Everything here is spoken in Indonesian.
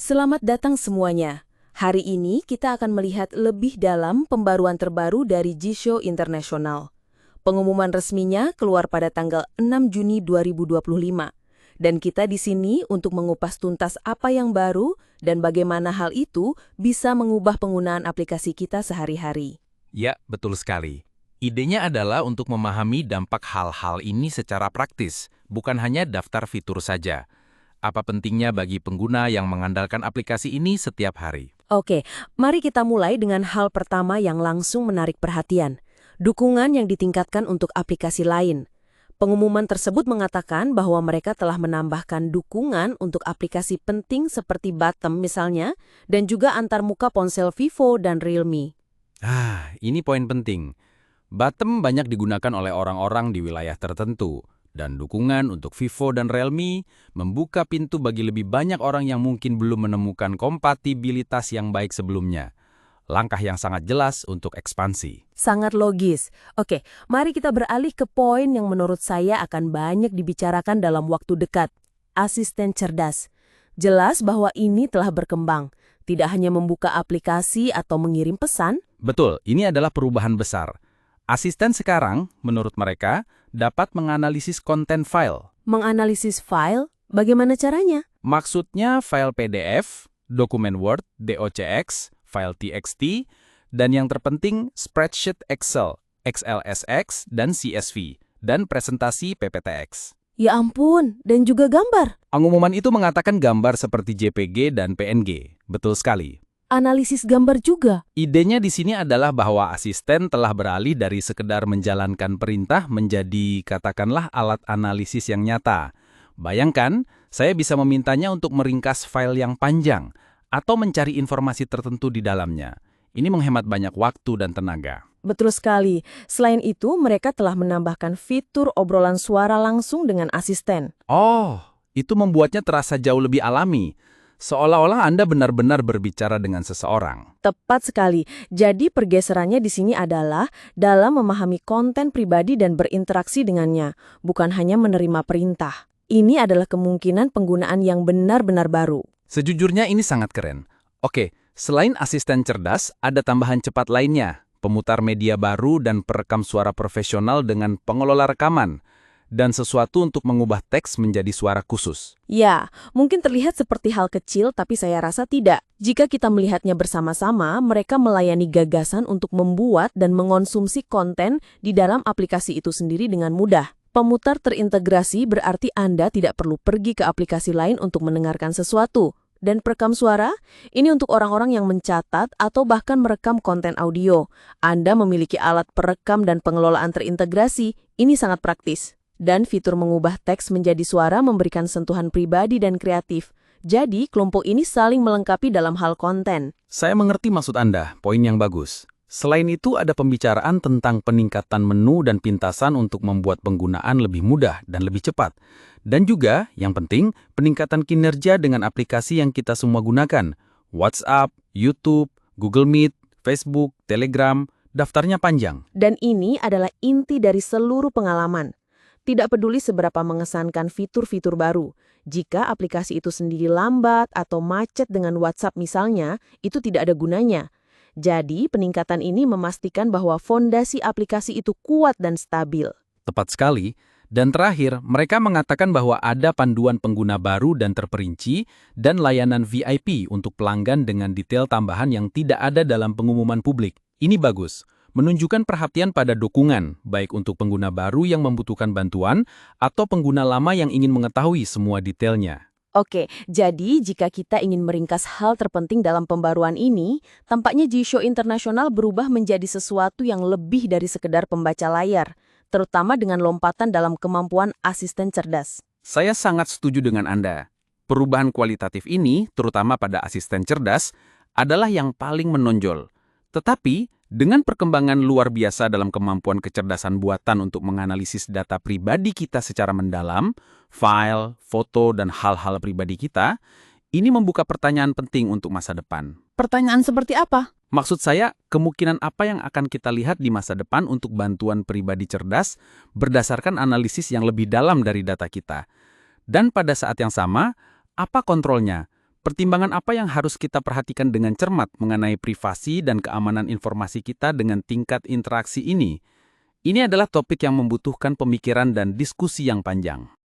Selamat datang semuanya. Hari ini kita akan melihat lebih dalam pembaruan terbaru dari Jisho International. Pengumuman resminya keluar pada tanggal 6 Juni 2025. Dan kita di sini untuk mengupas tuntas apa yang baru dan bagaimana hal itu bisa mengubah penggunaan aplikasi kita sehari-hari. Ya, betul sekali. Idenya adalah untuk memahami dampak hal-hal ini secara praktis, bukan hanya daftar fitur saja. Apa pentingnya bagi pengguna yang mengandalkan aplikasi ini setiap hari? Oke, mari kita mulai dengan hal pertama yang langsung menarik perhatian. Dukungan yang ditingkatkan untuk aplikasi lain. Pengumuman tersebut mengatakan bahwa mereka telah menambahkan dukungan untuk aplikasi penting seperti Bottom misalnya, dan juga antarmuka ponsel Vivo dan Realme. Ini poin penting. Bottom banyak digunakan oleh orang-orang di wilayah tertentu, dan dukungan untuk Vivo dan Realme membuka pintu bagi lebih banyak orang yang mungkin belum menemukan kompatibilitas yang baik sebelumnya. Langkah yang sangat jelas untuk ekspansi. Sangat logis. Oke, mari kita beralih ke poin yang menurut saya akan banyak dibicarakan dalam waktu dekat. Asisten cerdas. Jelas bahwa ini telah berkembang. Tidak hanya membuka aplikasi atau mengirim pesan. Betul, ini adalah perubahan besar. Asisten sekarang, menurut mereka, dapat menganalisis konten file. Menganalisis file? Bagaimana caranya? Maksudnya file PDF, dokumen Word, DOCX, file TXT, dan yang terpenting spreadsheet Excel, XLSX, dan CSV, dan presentasi PPTX. Ya ampun, dan juga gambar. Pengumuman itu mengatakan gambar seperti JPG dan PNG. Betul sekali. Analisis gambar juga. Idenya di sini adalah bahwa asisten telah beralih dari sekedar menjalankan perintah menjadi katakanlah alat analisis yang nyata. Bayangkan, saya bisa memintanya untuk meringkas file yang panjang atau mencari informasi tertentu di dalamnya. Ini menghemat banyak waktu dan tenaga. Betul sekali. Selain itu, mereka telah menambahkan fitur obrolan suara langsung dengan asisten. Oh, itu membuatnya terasa jauh lebih alami. Seolah-olah Anda benar-benar berbicara dengan seseorang. Tepat sekali. Jadi pergeserannya di sini adalah dalam memahami konten pribadi dan berinteraksi dengannya, bukan hanya menerima perintah. Ini adalah kemungkinan penggunaan yang benar-benar baru. Sejujurnya ini sangat keren. Oke, selain asisten cerdas, ada tambahan cepat lainnya. Pemutar media baru dan perekam suara profesional dengan pengelola rekaman. Dan sesuatu untuk mengubah teks menjadi suara khusus. Ya, mungkin terlihat seperti hal kecil, tapi saya rasa tidak. Jika kita melihatnya bersama-sama, mereka melayani gagasan untuk membuat dan mengonsumsi konten di dalam aplikasi itu sendiri dengan mudah. Pemutar terintegrasi berarti Anda tidak perlu pergi ke aplikasi lain untuk mendengarkan sesuatu. Dan perekam suara, ini untuk orang-orang yang mencatat atau bahkan merekam konten audio. Anda memiliki alat perekam dan pengelolaan terintegrasi, ini sangat praktis. Dan fitur mengubah teks menjadi suara memberikan sentuhan pribadi dan kreatif. Jadi, kelompok ini saling melengkapi dalam hal konten. Saya mengerti maksud Anda, poin yang bagus. Selain itu, ada pembicaraan tentang peningkatan menu dan pintasan untuk membuat penggunaan lebih mudah dan lebih cepat. Dan juga, yang penting, peningkatan kinerja dengan aplikasi yang kita semua gunakan. WhatsApp, YouTube, Google Meet, Facebook, Telegram, daftarnya panjang. Dan ini adalah inti dari seluruh pengalaman. Tidak peduli seberapa mengesankan fitur-fitur baru. Jika aplikasi itu sendiri lambat atau macet dengan WhatsApp misalnya, itu tidak ada gunanya. Jadi, peningkatan ini memastikan bahwa fondasi aplikasi itu kuat dan stabil. Tepat sekali. Dan terakhir, mereka mengatakan bahwa ada panduan pengguna baru dan terperinci dan layanan VIP untuk pelanggan dengan detail tambahan yang tidak ada dalam pengumuman publik. Ini bagus. Menunjukkan perhatian pada dukungan, baik untuk pengguna baru yang membutuhkan bantuan atau pengguna lama yang ingin mengetahui semua detailnya. Oke, jadi jika kita ingin meringkas hal terpenting dalam pembaruan ini, tampaknya Jisho International berubah menjadi sesuatu yang lebih dari sekedar pembaca layar, terutama dengan lompatan dalam kemampuan asisten cerdas. Saya sangat setuju dengan Anda. Perubahan kualitatif ini, terutama pada asisten cerdas, adalah yang paling menonjol. Tetapi, dengan perkembangan luar biasa dalam kemampuan kecerdasan buatan untuk menganalisis data pribadi kita secara mendalam, file, foto, dan hal-hal pribadi kita, ini membuka pertanyaan penting untuk masa depan. Pertanyaan seperti apa? Maksud saya, kemungkinan apa yang akan kita lihat di masa depan untuk bantuan pribadi cerdas berdasarkan analisis yang lebih dalam dari data kita. Dan pada saat yang sama, apa kontrolnya? Pertimbangan apa yang harus kita perhatikan dengan cermat mengenai privasi dan keamanan informasi kita dengan tingkat interaksi ini? Ini adalah topik yang membutuhkan pemikiran dan diskusi yang panjang.